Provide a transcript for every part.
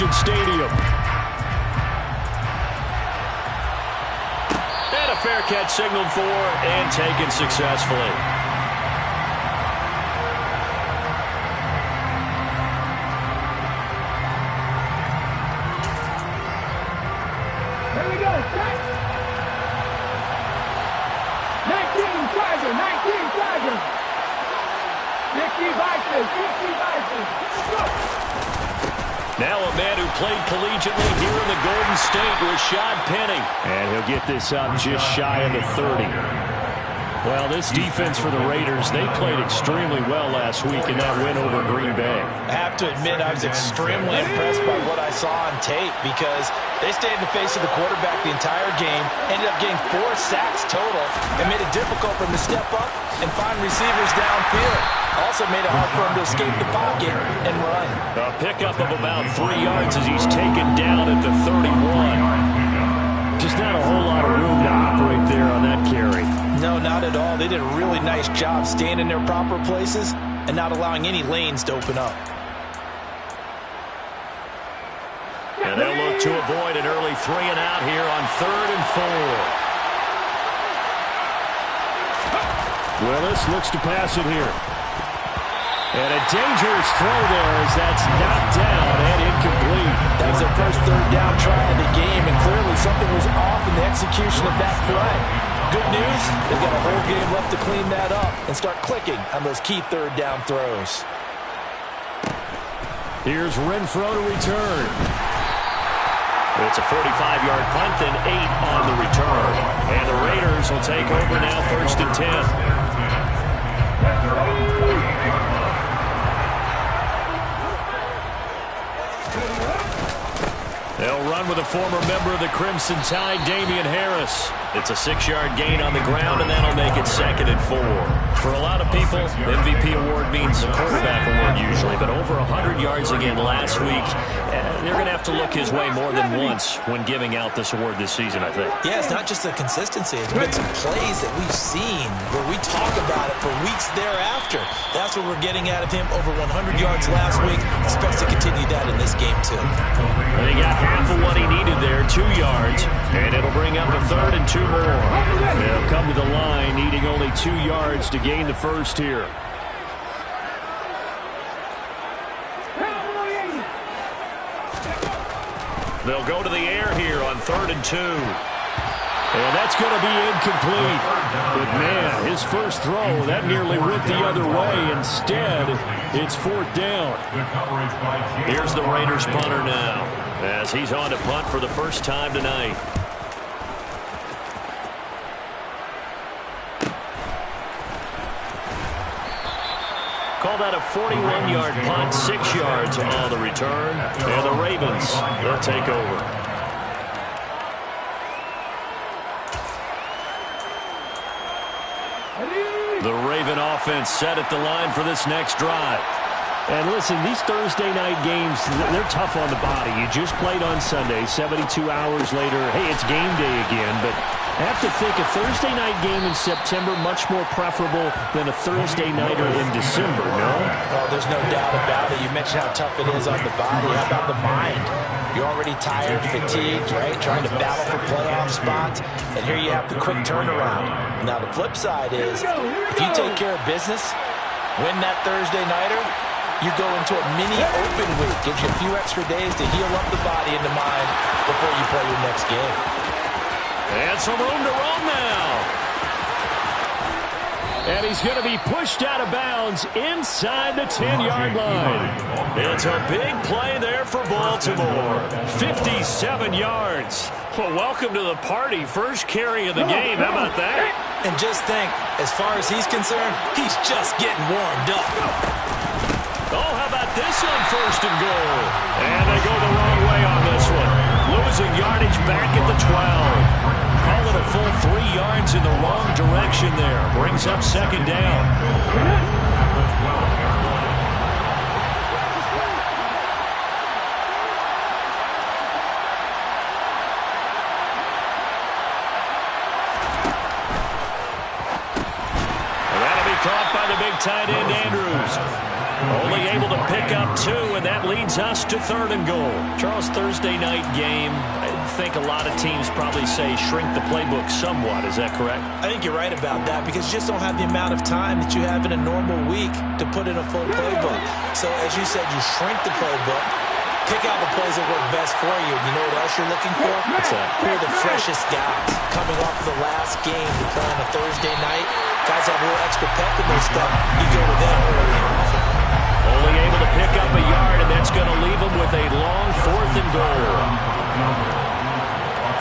Allegiant Stadium. And a fair catch signaled for and taken successfully. Here we go, check. 19 Tiger, 19 Tiger. 50 Vices, 50 Vices. Go. Now a man who played collegiately here in the Golden State was Shad Penny. And he'll get this up just shy of the 30. Well, this defense for the Raiders, they played extremely well last week in that win over Green Bay. I have to admit, I was extremely impressed by what I saw on tape because they stayed in the face of the quarterback the entire game, ended up getting 4 sacks total, and made it difficult for him to step up and find receivers downfield. Also made it hard for him to escape the pocket and run. A pickup of about 3 yards as he's taken down at the 31. Just not a whole lot of room to operate there on that carry. No, not at all. They did a really nice job staying in their proper places and not allowing any lanes to open up. And they'll look to avoid an early 3 and out here on 3rd and 4. Willis looks to pass it here. And a dangerous throw there as that's knocked down and incomplete. That was their first 3rd down try of the game, and clearly something was off in the execution of that play. Good news, they've got a whole game left to clean that up and start clicking on those key 3rd down throws. Here's Renfro to return. It's a 45-yard punt and 8 on the return. And the Raiders will take over now 1st and 10. They'll run with a former member of the Crimson Tide, Damian Harris. It's a 6-yard gain on the ground, and that'll make it 2nd and 4. For a lot of people, MVP award means a quarterback award usually, but over 100 yards again last week. They're going to have to look his way more than once when giving out this award this season, I think. Yeah, it's not just the consistency. It's been some plays that we've seen where we talk about it for weeks thereafter. That's what we're getting out of him. Over 100 yards last week. Expects to continue that in this game, too. And he got half of what he needed there, 2 yards, and it'll bring up a 3rd and 2 more. They'll come to the line needing only 2 yards to gain the first here. They'll go to the air here on 3rd and 2. And that's going to be incomplete. But, man, his first throw, that nearly went the other way. Instead, it's 4th down. Here's the Raiders punter now as he's on to punt for the first time tonight. Call that a 41-yard punt, 6 yards on the return. And the Ravens, they'll take over. The Raven offense set at the line for this next drive. And listen, these Thursday night games, they're tough on the body. You just played on Sunday, 72 hours later. Hey, it's game day again, but I have to think a Thursday night game in September much more preferable than a Thursday nighter in December, no? Well, there's no doubt about it. You mentioned how tough it is on the body. How about the mind? You're already tired, fatigued, right? Trying to battle for playoff spots. And here you have the quick turnaround. Now, the flip side is, if you take care of business, win that Thursday nighter, you go into a mini open week. Gives you a few extra days to heal up the body and the mind before you play your next game. And some room to roam now. And he's going to be pushed out of bounds inside the 10-yard line. It's a big play there for Baltimore. 57 yards. Well, welcome to the party. First carry of the game. How about that? And just think, as far as he's concerned, he's just getting warmed up. Oh, how about this on 1st and goal? And they go the wrong way on this one. Losing yardage back at the 12. Call it a full 3 yards in the wrong direction there. Brings up 2nd down. And that'll be caught by the big tight end, Andrews. Only able to pick up 2, and that leads us to 3rd and goal. Charles, Thursday night game, I think a lot of teams probably say shrink the playbook somewhat. Is that correct? I think you're right about that because you just don't have the amount of time that you have in a normal week to put in a full playbook. So, as you said, you shrink the playbook, pick out the plays that work best for you. You know what else you're looking for? What's that? Who are the freshest guys coming off of the last game to play on a Thursday night? Guys have a little extra pep in their step. You go to them early and often. Only able to pick up a yard, and that's going to leave them with a long 4th and goal.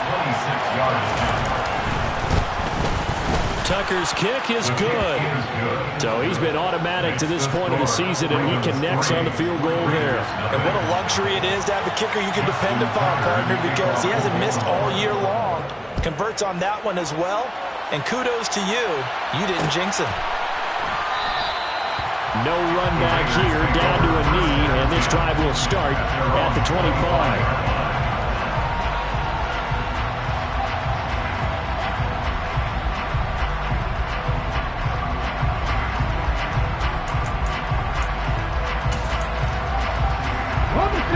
26 yards now. Tucker's kick is good. So he's been automatic to this point of the season, and he connects on the field goal there. And what a luxury it is to have a kicker you can depend upon, partner, because he hasn't missed all year long. Converts on that one as well. And kudos to you. You didn't jinx him. No run back here, down to a knee, and this drive will start at the 25.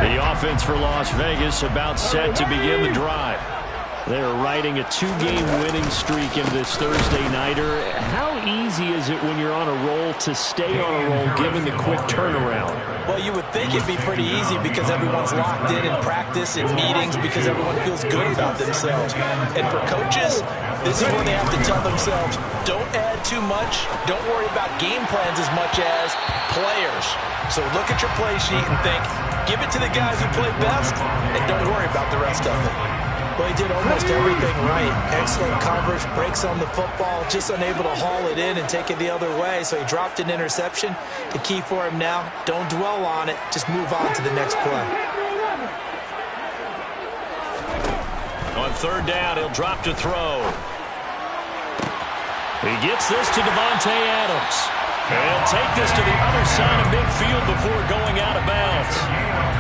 The offense for Las Vegas about set to begin the drive. They're riding a 2-game winning streak in this Thursday nighter. How easy is it when you're on a roll to stay on a roll given the quick turnaround? Well, you would think it'd be pretty easy because everyone's locked in practice and meetings because everyone feels good about themselves. And for coaches, this is where they have to tell themselves, don't add too much. Don't worry about game plans as much as players. So look at your play sheet and think, give it to the guys who play best and don't worry about the rest of it. Well, he did almost everything right. Excellent coverage, breaks on the football, just unable to haul it in and take it the other way. So he dropped an interception. The key for him now, don't dwell on it. Just move on to the next play. On 3rd down, he'll drop to throw. He gets this to Devontae Adams. And he'll take this to the other side of midfield before going out of bounds.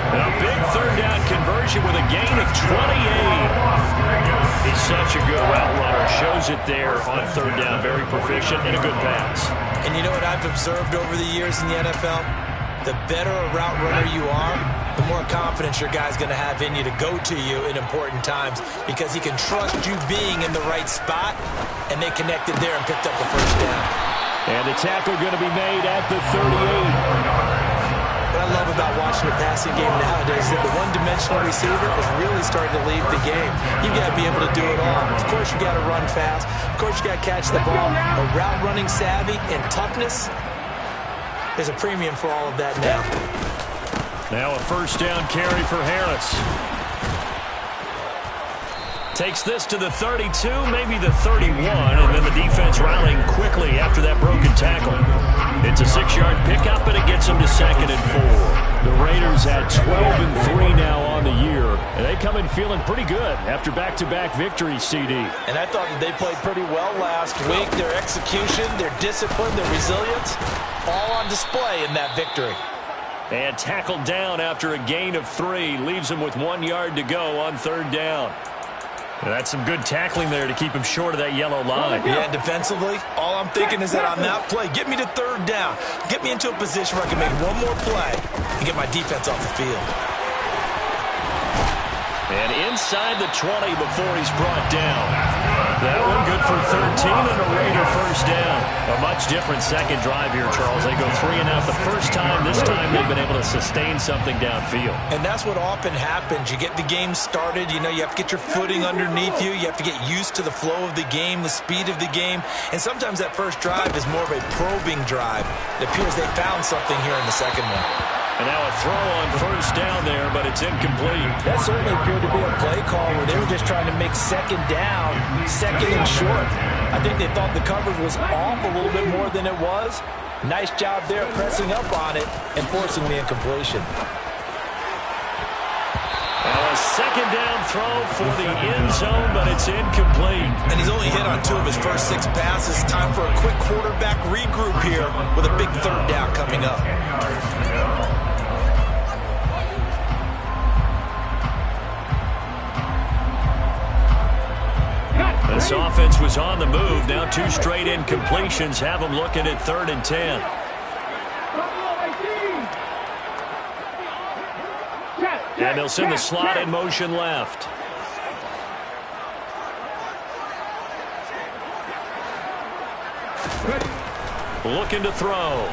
A big 3rd down conversion with a gain of 28. He's such a good route runner. Shows it there on 3rd down. Very proficient and a good pass. And you know what I've observed over the years in the NFL? The better a route runner you are, the more confidence your guy's going to have in you to go to you in important times because he can trust you being in the right spot, and they connected there and picked up the 1st down. And the tackle going to be made at the 38. What I love about watching the passing game nowadays is that the one-dimensional receiver is really starting to lead the game. You've got to be able to do it all. Of course, you got to run fast. Of course, you got to catch the ball. But route running savvy and toughness, there's a premium for all of that now. Now a 1st down carry for Harris. Takes this to the 32, maybe the 31, and then the defense rallying quickly after that broken tackle. It's a 6-yard pickup, and it gets them to 2nd and 4. The Raiders at 12-3 now on the year, and they come in feeling pretty good after back-to-back victories, CD. And I thought that they played pretty well last week. Their execution, their discipline, their resilience, all on display in that victory. And tackled down after a gain of 3, leaves them with 1 yard to go on 3rd down. And that's some good tackling there to keep him short of that yellow line. Yeah, defensively, all I'm thinking is that on that play, get me to 3rd down. Get me into a position where I can make one more play and get my defense off the field. And inside the 20 before he's brought down. That one good for 13 and a Raider 1st down. A much different second drive here, Charles. They go 3 and out the first time. This time they've been able to sustain something downfield. And that's what often happens. You get the game started. You know, you have to get your footing underneath you. You have to get used to the flow of the game, the speed of the game. And sometimes that first drive is more of a probing drive. It appears they found something here in the second one. And now a throw on 1st down there, but it's incomplete. That certainly appeared to be a play call where they were just trying to make 2nd down, 2nd and short. I think they thought the coverage was off a little bit more than it was. Nice job there pressing up on it and forcing the incompletion. Now a 2nd down throw for the end zone, but it's incomplete. And he's only hit on 2 of his first 6 passes. Time for a quick quarterback regroup here with a big 3rd down coming up. This offense was on the move. Now 2 straight incompletions have them looking at 3rd and 10. And they'll send the slot in motion left. Looking to throw.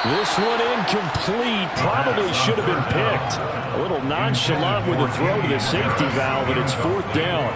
This one incomplete. Probably should have been picked. A little nonchalant with a throw to the safety valve, and it's 4th down.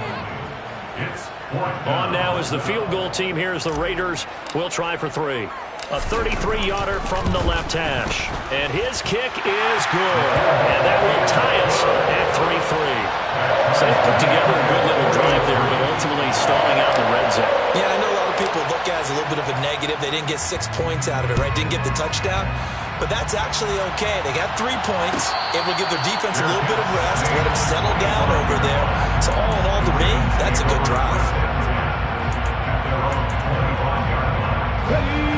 On now is the field goal team here as the Raiders will try for 3. A 33-yarder from the left hash. And his kick is good. And that will tie us at 3-3. So they've put together a good little drive there, but ultimately stalling out the red zone. Yeah, I know a lot of people look at it as a little bit of a negative. They didn't get 6 points out of it, right? Didn't get the touchdown. But that's actually okay. They got 3 points. It will give their defense a little bit of rest, let them settle down over there. So all in all, to me, that's a good drive.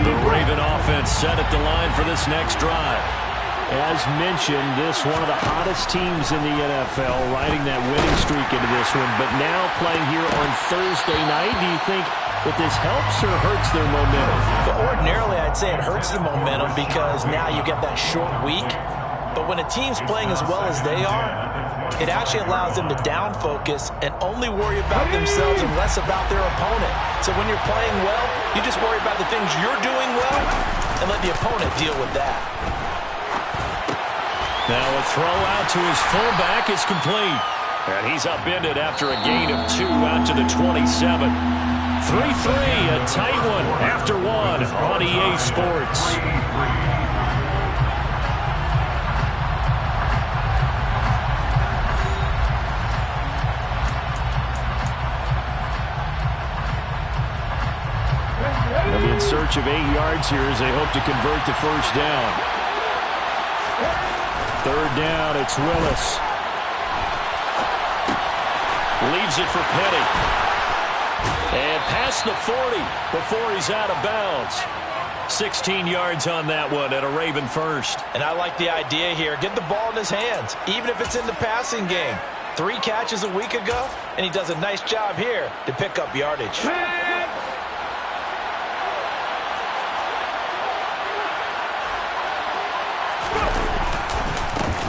The Raven offense set at the line for this next drive. As mentioned, this one of the hottest teams in the NFL, riding that winning streak into this one, but now playing here on Thursday night. Do you think that this helps or hurts their momentum? But ordinarily, I'd say it hurts the momentum because now you get that short week. But when a team's playing as well as they are, it actually allows them to down focus and only worry about themselves and less about their opponent. So when you're playing well, you just worry about the things you're doing well and let the opponent deal with that. Now a throw out to his fullback is complete. And he's upended after a gain of 2 out to the 27. 3-3, a tight one after 1 on EA Sports. They'll be in search of 8 yards here as they hope to convert the first down. 3rd down, it's Willis. Leaves it for Petty. And past the 40 before he's out of bounds. 16 yards on that one and a Raven first. And I like the idea here. Get the ball in his hands, even if it's in the passing game. 3 catches a week ago, and he does a nice job here to pick up yardage.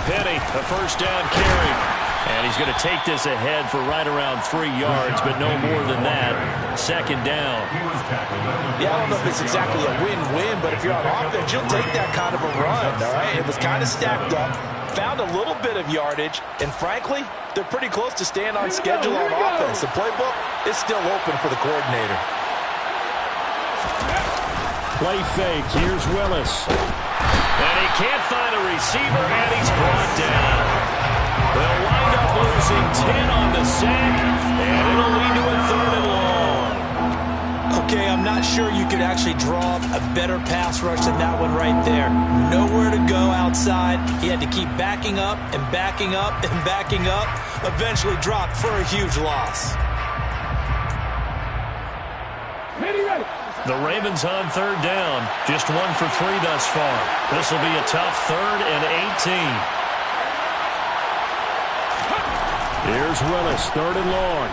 Petty, a first down carry. And he's going to take this ahead for right around 3 yards, but no more than that. 2nd down. Yeah, I don't know if it's exactly a win-win, but if you're on offense, you'll take that kind of a run, all right? It was kind of stacked up, found a little bit of yardage, and frankly, they're pretty close to staying on schedule on offense. The playbook is still open for the coordinator. Play fake. Here's Willis. And he can't find a receiver, and he's brought down. They'll wind up losing 10 on the sack, and it'll lead to a 3rd and long. Okay, I'm not sure you could actually draw a better pass rush than that one right there. Nowhere to go outside. He had to keep backing up and backing up and backing up. Eventually dropped for a huge loss. The Ravens on 3rd down. Just 1 for 3 thus far. This will be a tough 3rd and 18. Here's Willis, 3rd and long.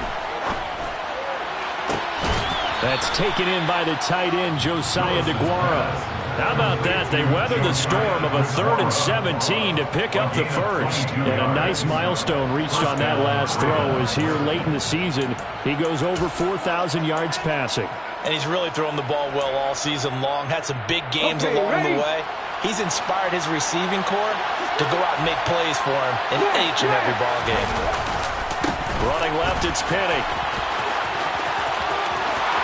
That's taken in by the tight end, Josiah DeGuara. How about that? They weathered the storm of a 3rd and 17 to pick up the first. And a nice milestone reached on that last throw as here late in the season, he goes over 4,000 yards passing. And he's really thrown the ball well all season long. Had some big games along the way. He's inspired his receiving corps to go out and make plays for him in each and every ball game. Running left, it's Penny.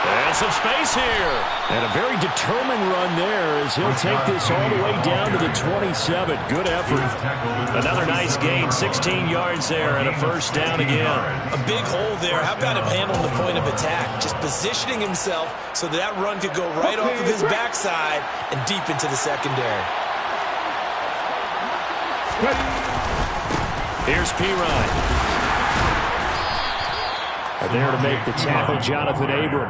And some space here. And a very determined run there as he'll take this all the way down to the 27. Good effort. Another nice gain, 16 yards there and a first down again. A big hole there. How about him handling the point of attack? Just positioning himself so that run could go right off of his backside and deep into the secondary. Here's Pirine. There to make the tackle, Jonathan Abram.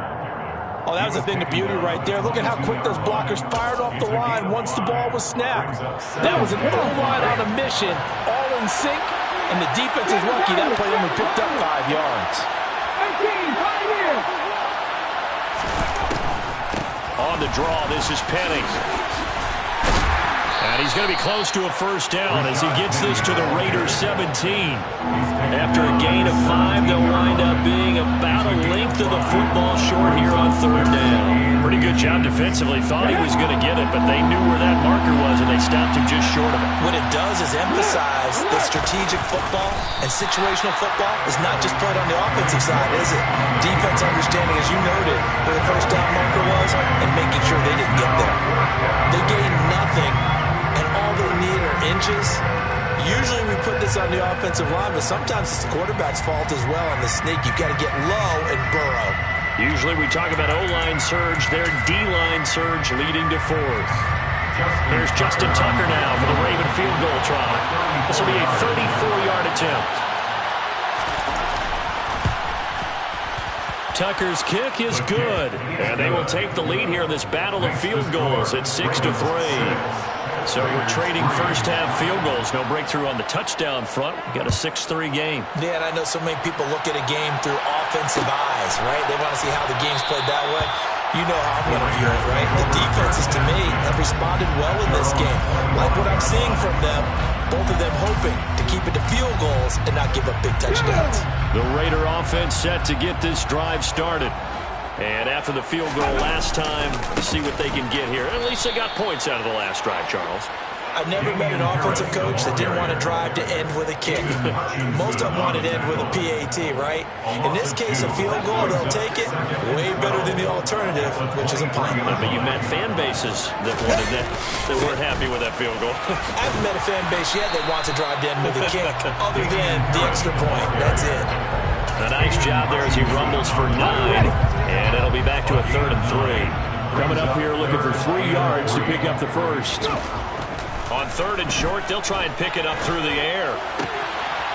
Oh, that was a thing of beauty right there. Look at how quick those blockers fired off the line once the ball was snapped. That was an O-line on a mission, all in sync, and the defense is lucky that play only picked up 5 yards. On the draw, this is Penny. And he's going to be close to a first down as he gets this to the Raiders 17. After a gain of 5, they'll wind up being about a length of the football short here on third down. Pretty good job defensively. Thought he was going to get it, but they knew where that marker was, and they stopped him just short of it. What it does is emphasize that strategic football and situational football is not just played on the offensive side, is it? Defense understanding, as you noted, where the first down marker was and making sure they didn't get there. They gained nothing, and all they need are inches. Usually we put this on the offensive line, but sometimes it's the quarterback's fault as well on the sneak. You've got to get low and burrow. Usually we talk about O-line surge, their D-line surge leading to fourth. Here's Justin Tucker now for the Raven field goal try. This will be a 34-yard attempt. Tucker's kick is good, and they will take the lead here in this battle of field goals at 6-3. So we're trading first-half field goals. No breakthrough on the touchdown front. We got a 6-3 game. Yeah, and I know so many people look at a game through offensive eyes, right? They want to see how the game's played that way. You know how I'm going to view it, right? The defenses, to me, have responded well in this game. Like what I'm seeing from them, both of them hoping to keep it to field goals and not give up big touchdowns. The Raider offense set to get this drive started. And after the field goal last time, see what they can get here. At least they got points out of the last drive, Charles. I've never met an offensive coach that didn't want a drive to end with a kick. Most of them want it to end with a PAT, right? In this case, a field goal, they'll take it. Way better than the alternative, which is a punt. But you met fan bases that wanted that weren't happy with that field goal. I haven't met a fan base yet that wants a drive to end with a kick, other than the extra point. That's it. A nice job there as he rumbles for 9, and it'll be back to a 3rd and 3. Coming up here looking for 3 yards to pick up the first. On 3rd and short, they'll try and pick it up through the air.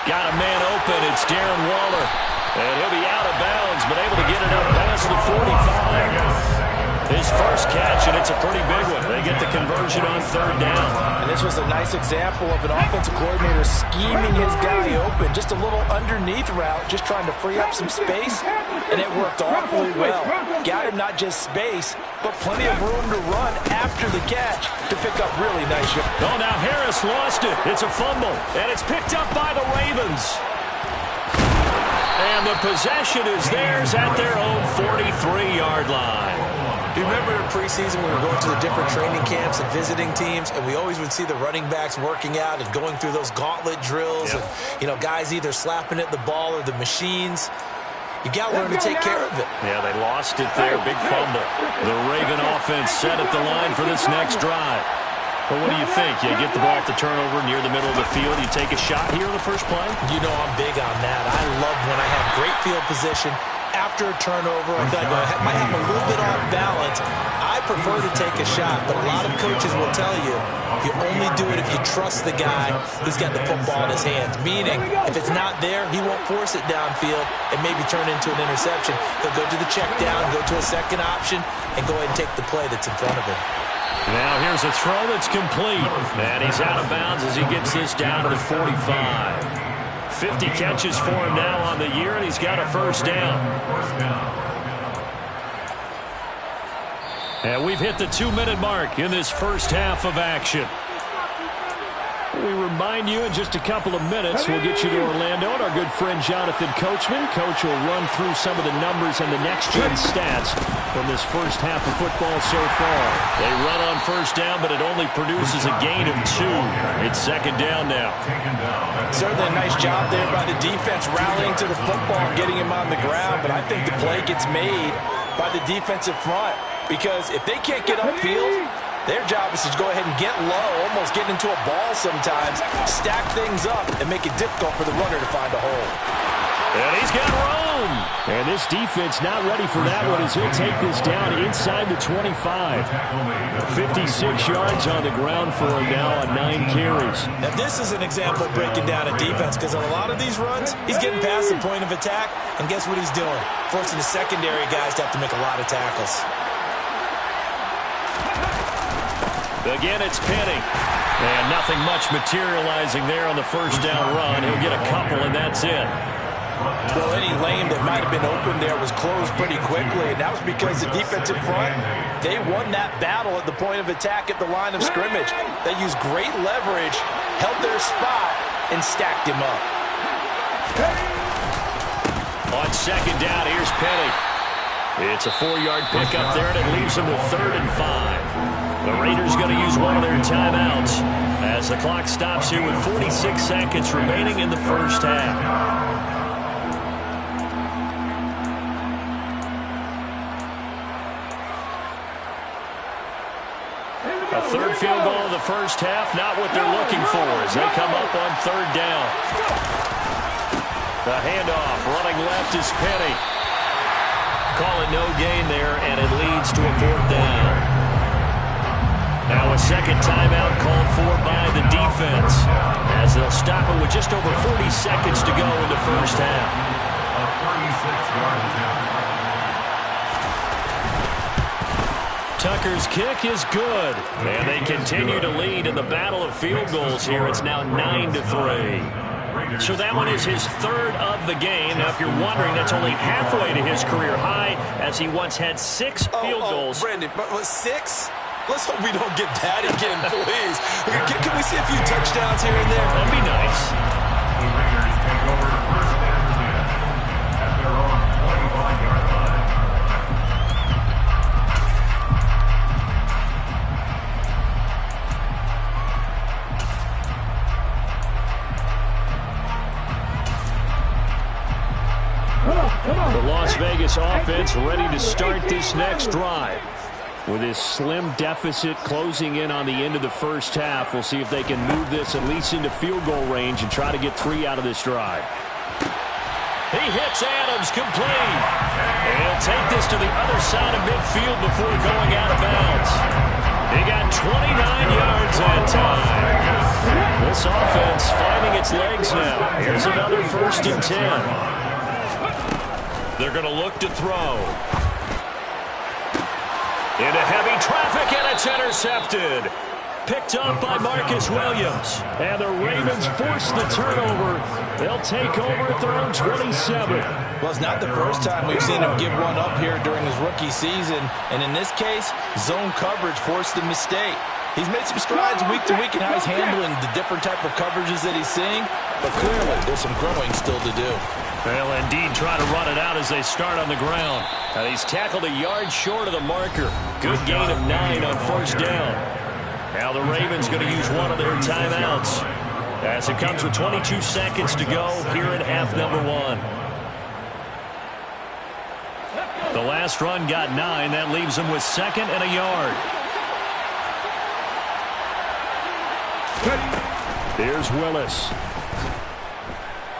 Got a man open. It's Darren Waller. And he'll be out of bounds, but able to get it up past the 45. His first catch, and it's a pretty big one. They get the conversion on 3rd down. And this was a nice example of an offensive coordinator scheming his guy open. Just a little underneath route, just trying to free up some space, and it worked awfully well. Got him not just space, but plenty of room to run after the catch to pick up really nice yards. Oh, now Harris lost it. It's a fumble, and it's picked up by the Ravens. And the possession is theirs at their own 43-yard line. Do you remember in preseason we were going to the different training camps and visiting teams, and we always would see the running backs working out and going through those gauntlet drills, and, you know, guys either slapping at the ball or the machines. You got to learn to take care of it. Yeah, they lost it there. Big fumble. The Raven offense set at the line for this next drive. Well, what do you think? You get the ball off the turnover near the middle of the field. You take a shot here in the first play? You know I'm big on that. I love when I have great field position. After a turnover, I thought I might have a little bit off balance. I prefer to take a shot, but a lot of coaches will tell you only do it if you trust the guy who's got the football in his hands. Meaning, if it's not there, he won't force it downfield and maybe turn into an interception. He'll go to the check down, go to a second option, and go ahead and take the play that's in front of him. Now here's a throw that's complete. And he's out of bounds as he gets this down to the 45. 50 catches for him now on the year, and he's got a first down. And we've hit the 2-minute mark in this first half of action. We remind you in just a couple of minutes, we'll get you to Orlando and our good friend Jonathan Coachman. Coach will run through some of the numbers and the next-gen stats from this first half of football so far. They run on first down, but it only produces a gain of 2. It's second down now. Certainly a nice job there by the defense rallying to the football, getting him on the ground, but I think the play gets made by the defensive front because if they can't get upfield, their job is to go ahead and get low, almost get into a ball sometimes, stack things up, and make it difficult for the runner to find a hole. And he's got room. And this defense not ready for that one as he'll take this down inside the 25. 56 yards on the ground for him now on 9 carries. Now this is an example of breaking down a defense because on a lot of these runs, he's getting past the point of attack, and guess what he's doing? Forcing the secondary guys to have to make a lot of tackles. Again, it's Penny. And nothing much materializing there on the first down run. He'll get a couple, and that's it. Well, any lane that might have been open there was closed pretty quickly, and that was because the defensive front, they won that battle at the point of attack at the line of scrimmage. They used great leverage, held their spot, and stacked him up. On second down, here's Penny. It's a 4-yard pickup there, and it leaves them with 3rd and 5. The Raiders going to use one of their timeouts as the clock stops here with 46 seconds remaining in the first half. A third field goal in the first half, not what they're looking for as they come up on 3rd down. The handoff, running left is Penny. Call it no gain there, and it leads to a 4th down. Now a second timeout called for by the defense as they'll stop it with just over 40 seconds to go in the first half. A 36-yard attempt. Tucker's kick is good, and they continue to lead in the battle of field goals here. It's now 9-3. So that one is his 3rd of the game. Now, if you're wondering, that's only halfway to his career high, as he once had 6 field goals. Brandon, but 6? Let's hope we don't get that again, please. Can we see a few touchdowns here and there? That'd be nice. The Raiders take over 1st and 10 at their own 25-yard line. The Las Vegas offense ready to start this next drive. With this slim deficit closing in on the end of the first half, we'll see if they can move this at least into field goal range and try to get 3 out of this drive. He hits Adams complete. And he'll take this to the other side of midfield before going out of bounds. He got 29 yards that time. This offense finding its legs now. Here's another 1st and 10. They're going to look to throw. Into heavy traffic, and it's intercepted. Picked up by Marcus Williams. And the Ravens force the turnover. They'll take over at their own 27. Well, it's not the first time we've seen him give one up here during his rookie season. And in this case, zone coverage forced the mistake. He's made some strides week to week in how he's handling the different type of coverages that he's seeing. But clearly, there's some growing still to do. They'll indeed try to run it out as they start on the ground. And he's tackled a yard short of the marker. Good gain of 9 on 1st down. Now the Ravens going to use one of their timeouts as it comes with 22 seconds to go here in half number 1. The last run got 9. That leaves them with 2nd and a yard. Here's Willis.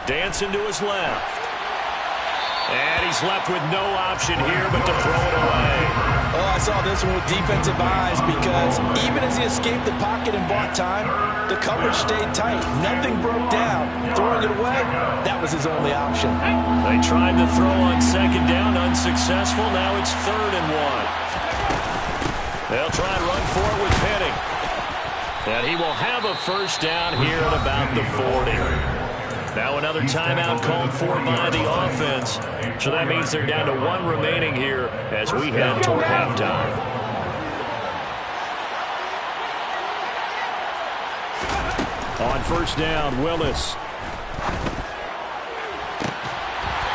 Dancing to his left. And he's left with no option here but to throw it away. Oh, I saw this one with defensive eyes because even as he escaped the pocket and bought time, the coverage stayed tight. Nothing broke down. Throwing it away, that was his only option. They tried to throw on 2nd down, unsuccessful. Now it's 3rd and 1. They'll try and run for it with Penny. And he will have a 1st down here at about the 40. Now another timeout called for by the offense. So that means they're down to 1 remaining here as we head toward halftime. On 1st down, Willis.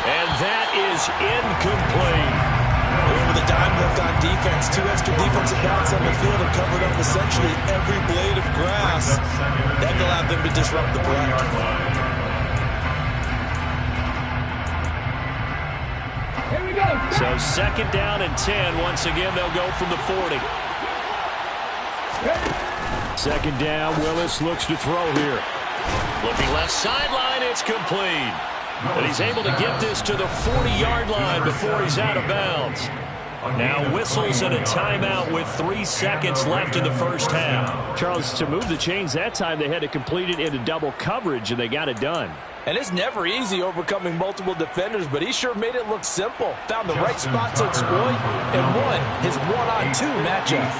And that is incomplete. With a dime left on defense, 2 extra defensive backs on the field and covered up essentially every blade of grass. That allowed them to disrupt the play. So 2nd down and 10. Once again, they'll go from the 40. 2nd down, Willis looks to throw here. Looking left sideline, it's complete. And he's able to get this to the 40-yard line before he's out of bounds. Now whistles and a timeout with 3 seconds left in the first half. Charles, to move the chains that time, they had to complete it into double coverage, and they got it done. And it's never easy overcoming multiple defenders, but he sure made it look simple. Found the right spot to exploit and won his 1-on-2 matchup.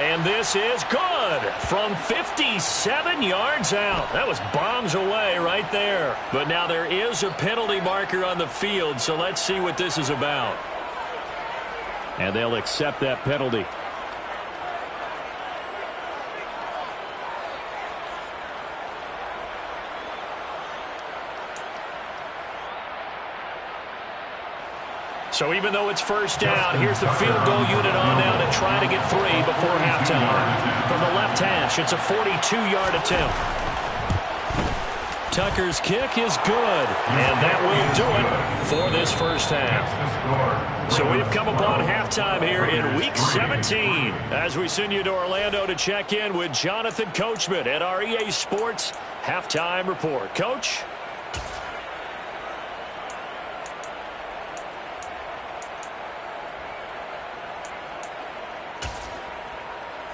And this is good from 57 yards out. That was bombs away right there. But now there is a penalty marker on the field, so let's see what this is about. And they'll accept that penalty. So even though it's first down, here's the field goal unit on now to try to get 3 before halftime. From the left hash, it's a 42-yard attempt. Tucker's kick is good, and that will do it for this first half. So we've come upon halftime here in Week 17 as we send you to Orlando to check in with Jonathan Coachman at our EA Sports Halftime Report. Coach?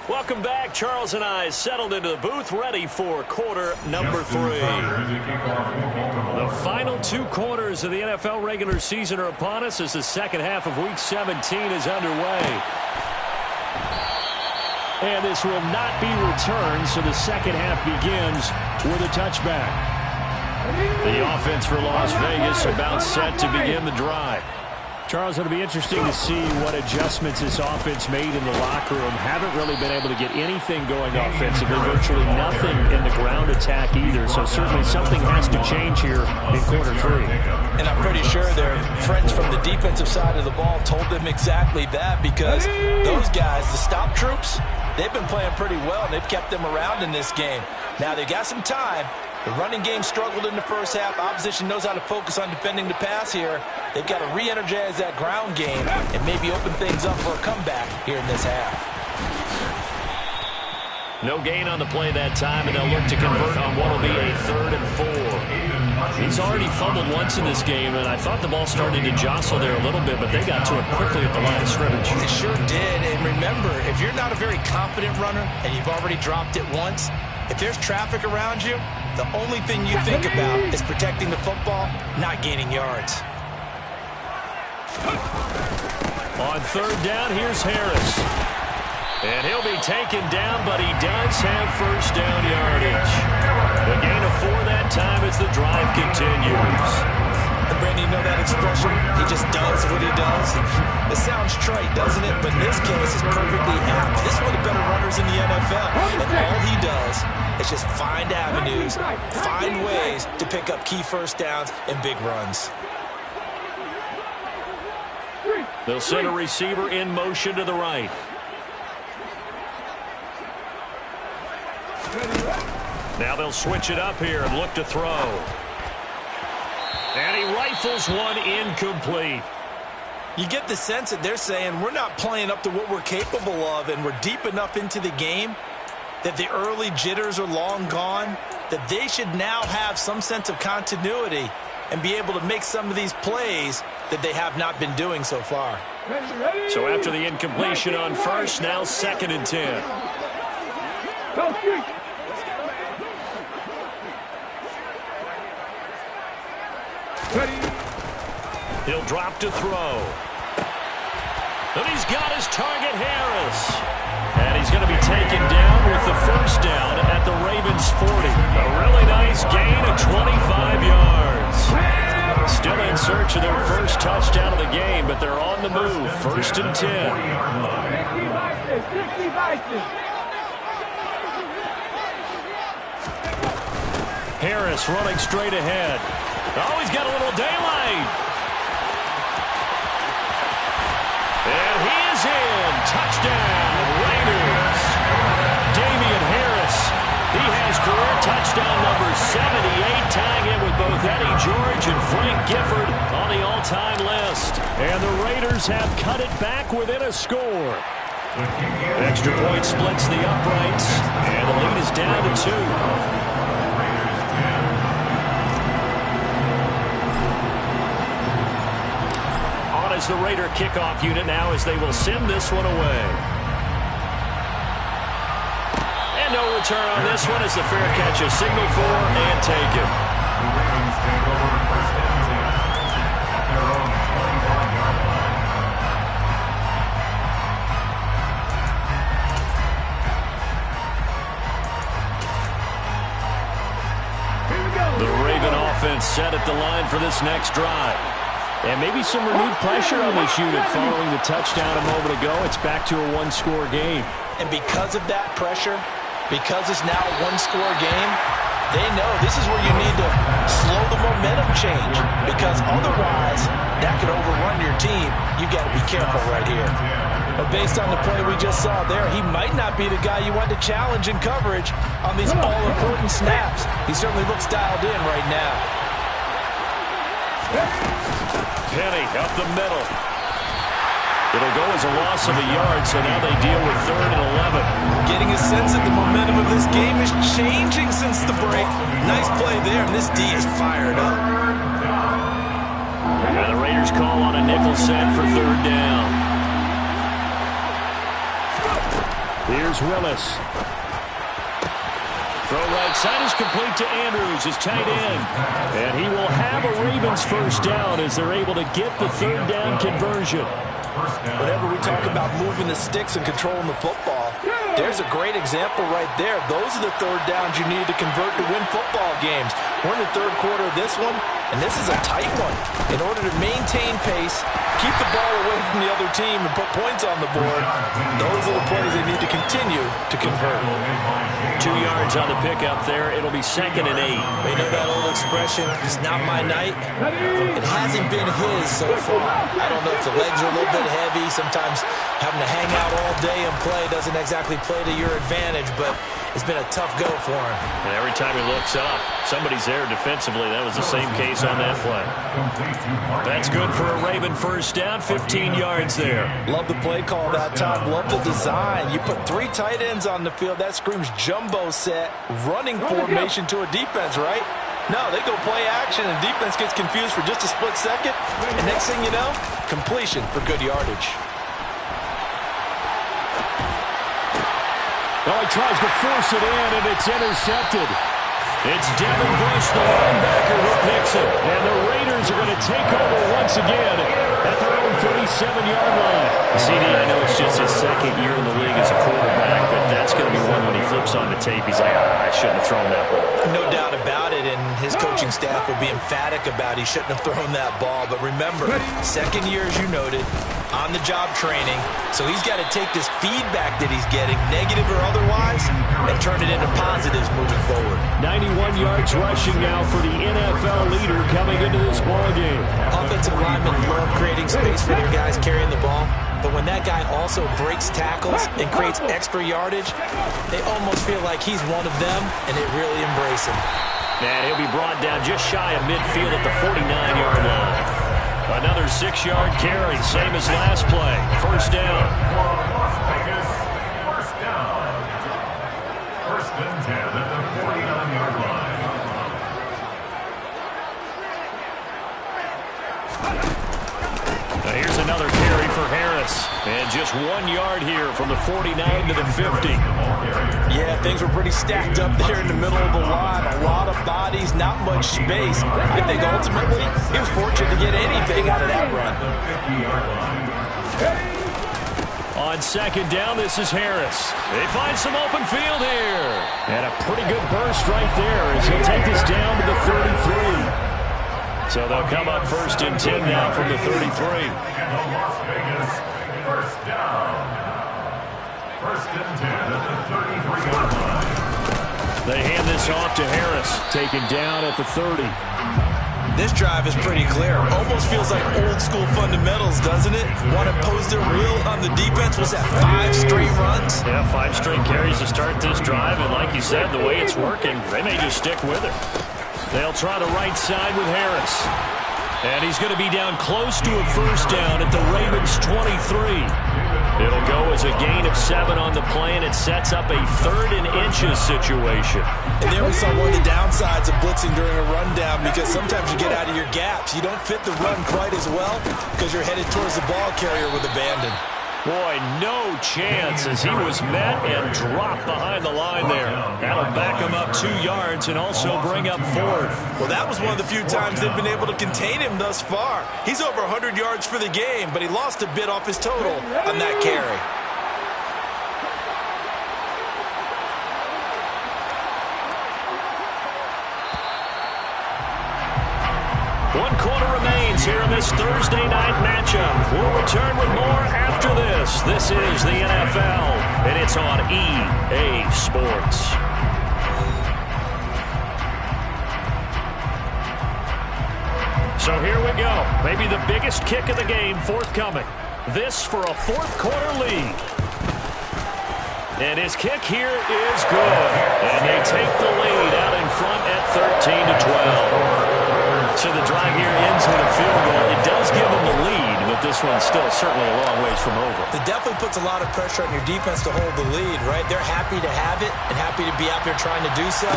Welcome back. Charles and I settled into the booth, ready for quarter number 3. The final 2 quarters of the NFL regular season are upon us as the second half of Week 17 is underway. And this will not be returned, so the second half begins with a touchback. The offense for Las Vegas about set to begin the drive. Charles, it'll be interesting to see what adjustments this offense made in the locker room. Haven't really been able to get anything going offensively, virtually nothing in the ground attack either. So certainly something has to change here in quarter 3. And I'm pretty sure their friends from the defensive side of the ball told them exactly that, because those guys, the stop troops, they've been playing pretty well, and they've kept them around in this game. Now they've got some time. The running game struggled in the first half. Opposition knows how to focus on defending the pass here. They've got to re-energize that ground game and maybe open things up for a comeback here in this half. No gain on the play that time, and they'll look to convert on what will be a 3rd and 4. He's already fumbled once in this game, and I thought the ball started to jostle there a little bit, but they got to it quickly at the line of scrimmage. It sure did, and remember, if you're not a very confident runner and you've already dropped it once, if there's traffic around you, the only thing you think about is protecting the football, not gaining yards. On 3rd down, here's Harris. And he'll be taken down, but he does have first down yardage. The gain of 4 that time as the drive continues. And Brandon, you know that expression? He just does what he does. It sounds trite, doesn't it? But in this case, it's perfectly apt. This is one of the better runners in the NFL. And all he does is just find avenues, find ways to pick up key first downs and big runs. They'll send a receiver in motion to the right. Now they'll switch it up here and look to throw. And he rifles one incomplete. You get the sense that they're saying we're not playing up to what we're capable of, and we're deep enough into the game that the early jitters are long gone, that they should now have some sense of continuity and be able to make some of these plays that they have not been doing so far. So after the incompletion on first, now 2nd and 10. He'll drop to throw. And he's got his target, Harris. And he's going to be taken down with the first down at the Ravens 40. A really nice gain of 25 yards. Still in search of their first touchdown of the game, but they're on the move. 1st and 10. Harris running straight ahead. Oh, he's got a little daylight. And he is in. Touchdown, Raiders. Damian Harris. He has career touchdown number 78, tying in with both Eddie George and Frank Gifford on the all-time list. And the Raiders have cut it back within a score. Extra point splits the uprights, and the lead is down to 2. Is the Raider kickoff unit now as they will send this one away. And no return on this one as the fair catch is signaled for and taken. at the line for this next drive. And maybe some renewed pressure on this unit following the touchdown a moment ago. It's back to a one-score game. And because of that pressure, because it's now a one-score game, they know this is where you need to slow the momentum change, because otherwise that could overrun your team. You've got to be careful right here. But based on the play we just saw there, he might not be the guy you want to challenge in coverage on these all-important snaps. He certainly looks dialed in right now. Penny up the middle. It'll go as a loss of a yard, so now they deal with 3rd and 11. Getting a sense that the momentum of this game is changing since the break. Nice play there, and this D is fired up. And the Raiders call on a nickel set for 3rd down. Here's Willis. Throw right side is complete to Andrews, his tight end. And he will have a Ravens first down as they're able to get the 3rd down conversion. Whenever we talk about moving the sticks and controlling the football, there's a great example right there. Those are the 3rd downs you need to convert to win football games. We're in the 3rd quarter of this one, and this is a tight one. In order to maintain pace, keep the ball away from the other team, and put points on the board, those are the plays they need to continue to convert. 2 yards on the pickup there. It'll be 2nd and 8. You know that old expression, it's not my night? It hasn't been his so far. I don't know if the legs are a little bit heavy. Sometimes having to hang out all day and play doesn't exactly play to your advantage, but it's been a tough go for him. And every time he looks up, somebody's there defensively. That was the same case on that play. That's good for a Raven first down, 15 yards there. Love the play call that time. Love the design. You put 3 tight ends on the field. That screams jumbo set, running formation to a defense, right? No, they go play action, and defense gets confused for just a split second. And next thing you know, completion for good yardage. Well, he tries to force it in, and it's intercepted. It's Devin Bush, the linebacker, who picks it. And the Raiders are going to take over once again at their own 37-yard line. CD, I know it's just his 2nd year in the league as a quarterback, but that's going to be one when he flips on the tape. He's like, I shouldn't have thrown that ball. No doubt about it, and his coaching staff will be emphatic about he shouldn't have thrown that ball. But remember, 2nd year, as you noted, on-the-job training. So he's got to take this feedback that he's getting, negative or otherwise, and turn it into positives moving forward. 91 yards rushing now for the NFL leader coming into this ballgame. Offensive linemen love creating space for their guys carrying the ball, but when that guy also breaks tackles and creates extra yardage, they almost feel like he's one of them, and they really embrace him. And he'll be brought down just shy of midfield at the 49-yard line. Another 6-yard carry, same as last play. First down. First down. 1st and 10 at the 49-yard line. Now here's another carry for Harris. And just 1 yard here from the 49 to the 50. Yeah, things were pretty stacked up there in the middle of the line. A lot of bodies, not much space. I think ultimately he was fortunate to get anything out of that run. On 2nd down, this is Harris. They find some open field here. And a pretty good burst right there as he'll take this down to the 33. So they'll come up 1st and 10 now from the 33. And the Las Vegas first down. 1st and 10 at the 33-yard line. They hand this off to Harris, taken down at the 30. This drive is pretty clear. Almost feels like old school fundamentals, doesn't it? Want to pose their will on the defense. Was that 5 straight runs? Yeah, 5 straight carries to start this drive. And like you said, the way it's working, they may just stick with it. They'll try the right side with Harris. And he's going to be down close to a first down at the Ravens' 23. It'll go as a gain of 7 on the play, and it sets up a 3rd and inches situation. And there we saw one of the downsides of blitzing during a rundown, because sometimes you get out of your gaps. You don't fit the run quite as well because you're headed towards the ball carrier with abandon. Boy, no chance as he was met and dropped behind the line there. That'll back him up 2 yards and also bring up 4th. Well, that was one of the few times they've been able to contain him thus far. He's over 100 yards for the game, but he lost a bit off his total on that carry. 1 quarter remains here in this Thursday night matchup. We'll return with more after this. This is the NFL, and it's on EA Sports. So here we go. Maybe the biggest kick of the game forthcoming. This for a fourth quarter lead. And his kick here is good. And they take the lead out in front at 13-12. So the drive here ends with a field goal. It does give them the lead, but this one's still certainly a long ways from over. It definitely puts a lot of pressure on your defense to hold the lead, right? They're happy to have it and happy to be out there trying to do so.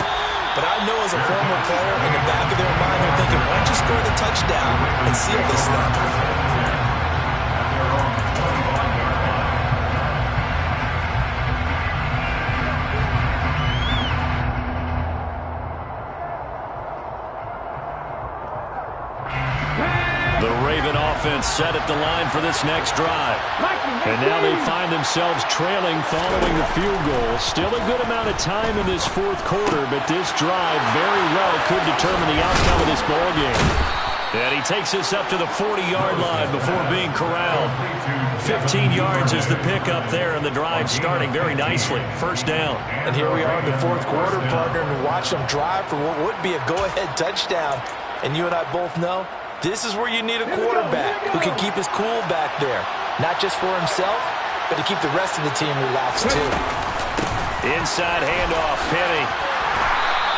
But I know as a former player, in the back of their mind, they're thinking, why don't you score the touchdown and seal this thing? Offense set at the line for this next drive. And now they find themselves trailing following the field goal. Still a good amount of time in this fourth quarter, but this drive very well could determine the outcome of this ball game. And he takes this up to the 40-yard line before being corralled. 15 yards is the pickup there, and the drive starting very nicely. First down. And here we are in the fourth quarter, partner, and watch them drive for what would be a go-ahead touchdown. And you and I both know this is where you need a quarterback who can keep his cool back there. Not just for himself, but to keep the rest of the team relaxed too. Inside handoff, Penny.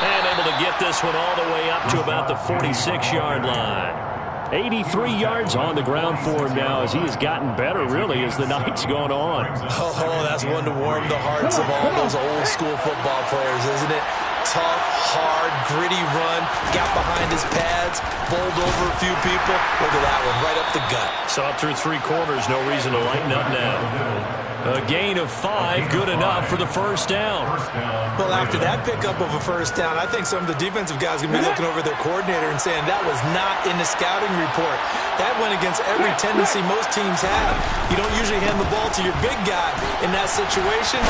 And able to get this one all the way up to about the 46-yard line. 83 yards on the ground for him now as he has gotten better, really, as the night's gone on. Oh, that's one to warm the hearts of all those old-school football players, isn't it? Tough, hard, gritty run, got behind his pads, bowled over a few people. Look at that one, right up the gut. Saw it through 3 quarters, no reason to lighten up now. A gain of 5, good enough for the first down. Well, after that pickup of a first down, I think some of the defensive guys are going to be looking over their coordinator and saying that was not in the scouting report. That went against every tendency most teams have. You don't usually hand the ball to your big guy in that situation.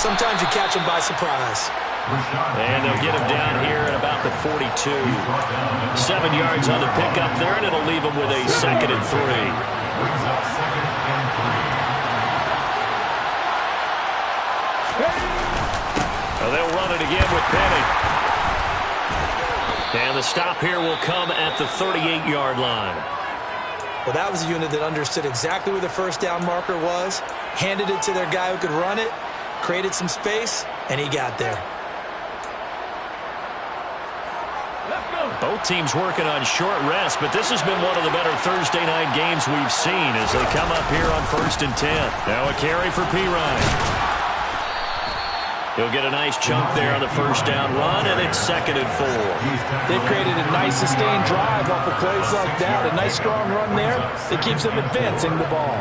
Sometimes you catch him by surprise. And they'll get him down here at about the 42. 7 yards on the pickup there, and it'll leave him with a 2nd and 3. Well, they'll run it again with Penny. And the stop here will come at the 38-yard line. Well, that was a unit that understood exactly where the first down marker was, handed it to their guy who could run it, created some space, and he got there. Both teams working on short rest, but this has been one of the better Thursday night games we've seen as they come up here on 1st and 10. Now a carry for Pirine. He'll get a nice chunk there on the first down run, and it's 2nd and 4. They created a nice sustained drive off of plays like that. A nice strong run there that keeps them advancing the ball.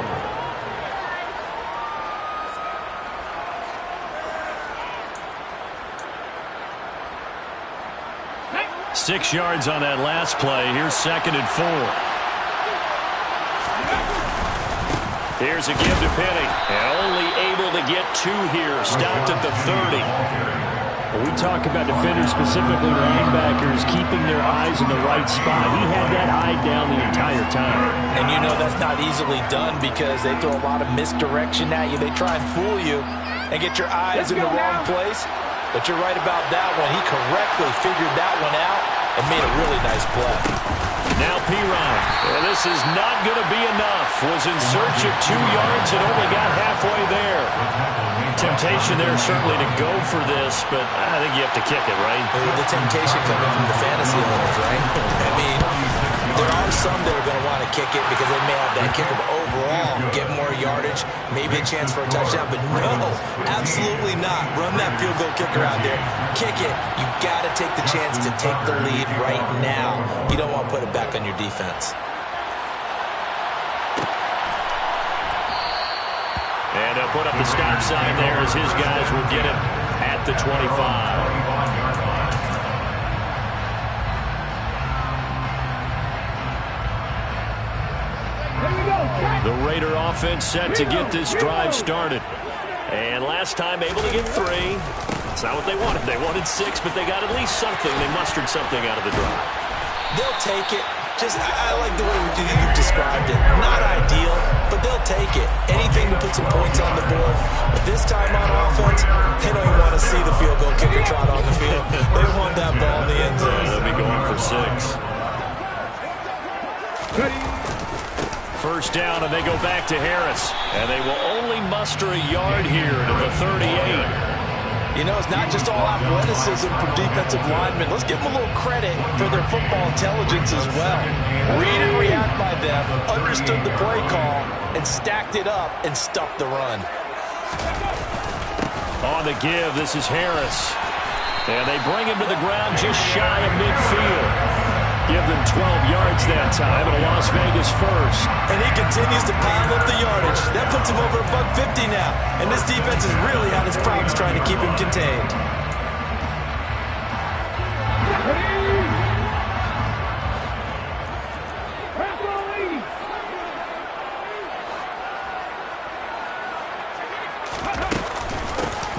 Six yards on that last play. Here's 2nd and 4. Here's a give to Penny. And only able to get 2 here. Stopped at the 30. Well, we talk about defenders, specifically linebackers, keeping their eyes in the right spot. He had that eye down the entire time. And you know that's not easily done because they throw a lot of misdirection at you. They try and fool you and get your eyes in the wrong place. But you're right about that one. He correctly figured that one out and made a really nice play. Now Pirine. Well, this is not going to be enough. Was in search of 2 yards and only got halfway there. Temptation there certainly to go for this, but I think you have to kick it, right? The temptation coming from the fantasy owners, right? I mean, there are some that are going to want to kick it because they may have that kicker, but overall, get more yardage, maybe a chance for a touchdown. But no, absolutely not. Run that field goal kicker out there. Kick it. You got to take the chance to take the lead right now. You don't want to put it back on your defense. And they'll put up the stop sign there as his guys will get it at the 25. The Raider offense set to get this drive started. And last time able to get 3. That's not what they wanted. They wanted 6, but they got at least something. They mustered something out of the drive. They'll take it. I like the way you've described it. Not ideal, but they'll take it. Anything to put some points on the board. But this time on offense, they don't want to see the field goal kicker trot on the field. They want that ball in the end zone. They'll be going for 6. First down, and they go back to Harris. And they will only muster a yard here to the 38. You know, it's not just all athleticism from defensive linemen. Let's give them a little credit for their football intelligence as well. Read and react by them, understood the play call, and stacked it up and stuffed the run. On the give, this is Harris. And they bring him to the ground just shy of midfield. Give them 12 yards that time, and a Las Vegas first. And he continues to pile up the yardage. That puts him over $150 now. And this defense has really had its problems trying to keep him contained.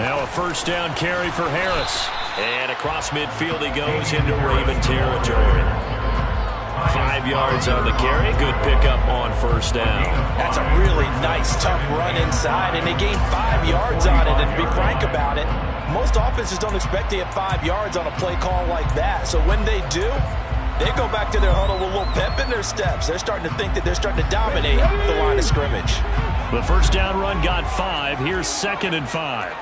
Now a first down carry for Harris. And across midfield he goes into Raven territory. 5 yards on the carry. Good pickup on first down. That's a really nice, tough run inside, and they gained 5 yards on it. And to be frank about it, most offenses don't expect to get 5 yards on a play call like that. So when they do, they go back to their huddle with a little pep in their steps. They're starting to think that they're starting to dominate the line of scrimmage. The first down run got 5. Here's 2nd and 5.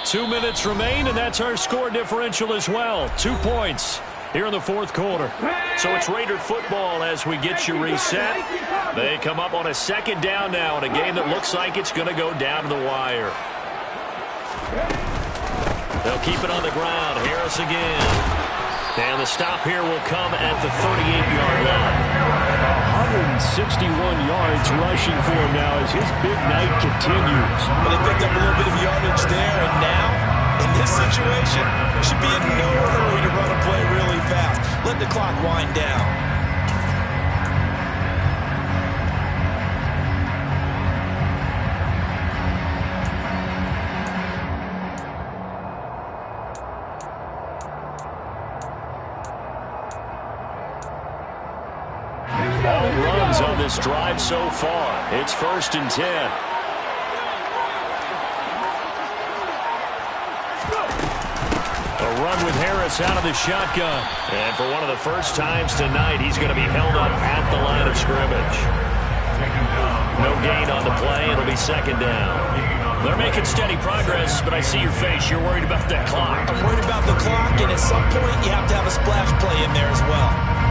2 minutes remain, and that's our score differential as well. 2 points here in the fourth quarter. So it's Raider football as we get you reset. They come up on a second down now in a game that looks like it's going to go down to the wire. They'll keep it on the ground. Harris again. And the stop here will come at the 38-yard line. 161 yards rushing for him now as his big night continues. Well, they picked up a little bit of yardage there, and now, in this situation, should be in no hurry to run a play really fast. Let the clock wind down. On this drive so far, it's 1st and 10. A run with Harris out of the shotgun. And for one of the first times tonight, he's going to be held up at the line of scrimmage. No gain on the play. It'll be 2nd down. They're making steady progress, but I see your face. You're worried about that clock. I'm worried about the clock, and at some point, you have to have a splash play in there as well.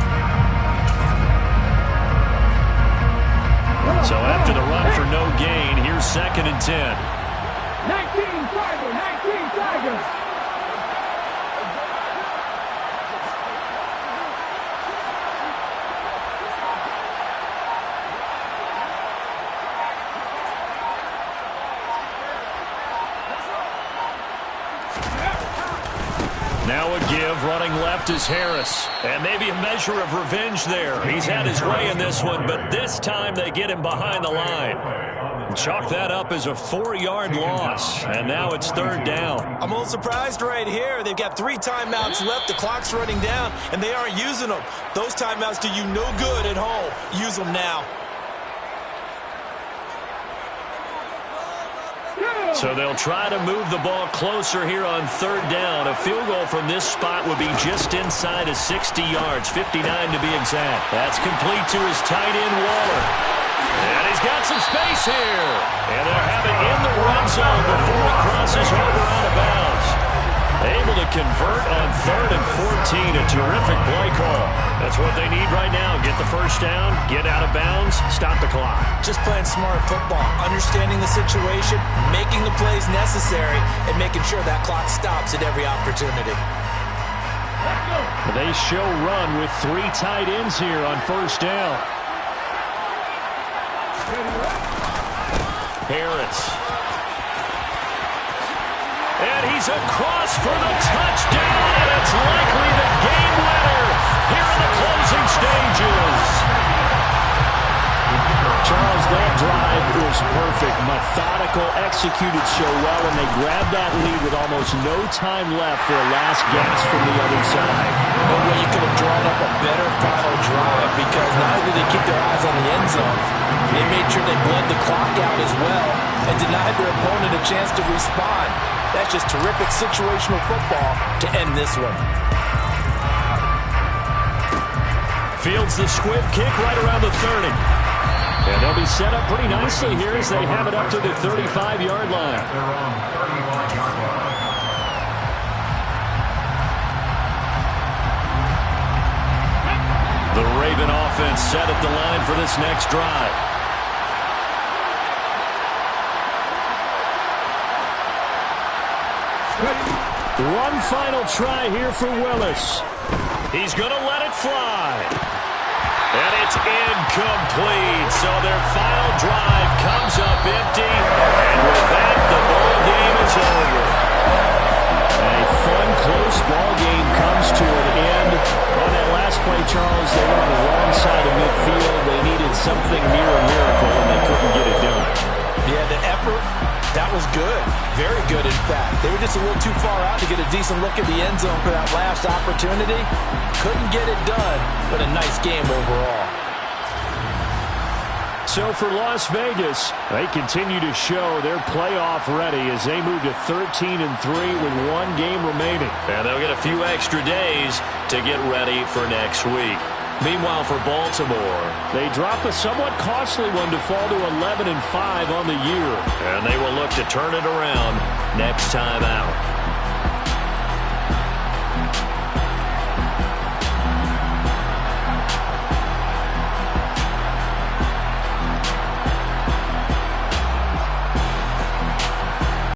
So after the run for no gain, here's 2nd and 10. 19 Tigers. Now a give, running left is Harris. And maybe a measure of revenge there. He's had his way in this one, but this time they get him behind the line. Chalk that up as a 4-yard loss, and now it's 3rd down. I'm a little surprised right here. They've got 3 timeouts left. The clock's running down, and they aren't using them. Those timeouts do you no good at home. Use them now. So they'll try to move the ball closer here on 3rd down. A field goal from this spot would be just inside of 60 yards, 59 to be exact. That's complete to his tight end, Waller. And he's got some space here. And they'll have it in the red zone before it crosses over out of bounds. Able to convert on 3rd and 14. A terrific play call. That's what they need right now. Get the first down, get out of bounds, stop the clock. Just playing smart football, understanding the situation, making the plays necessary, and making sure that clock stops at every opportunity. They show run with 3 tight ends here on first down. Harris. And he's across for the touchdown, and it's likely the game winner here in the closing stages. Charles, that drive was perfect. My methodical, executed so well, and they grabbed that lead with almost no time left for a last gasp from the other side. No way you could have drawn up a better final drive, because not only did they keep their eyes on the end zone, they made sure they bled the clock out as well and denied their opponent a chance to respond. That's just terrific situational football to end this one. Fields the squib kick right around the 30. And they'll be set up pretty nicely here as they have it up to the 35-yard line. The Raven offense set at the line for this next drive. One final try here for Willis. He's going to let it fly. And it's incomplete. So their final drive comes up empty. And with that, the ball game is over. A fun, close ball game comes to an end. On that last play, Charles, they were on the wrong side of midfield. They needed something near a miracle, and they couldn't get it done. Yeah, the effort, that was good. Very good, in fact. They were just a little too far out to get a decent look at the end zone for that last opportunity. Couldn't get it done, but a nice game overall. So for Las Vegas, they continue to show they're playoff ready as they move to 13-3 with one game remaining. And they'll get a few extra days to get ready for next week. Meanwhile, for Baltimore, they drop a somewhat costly one to fall to 11-5 on the year. And they will look to turn it around next time out.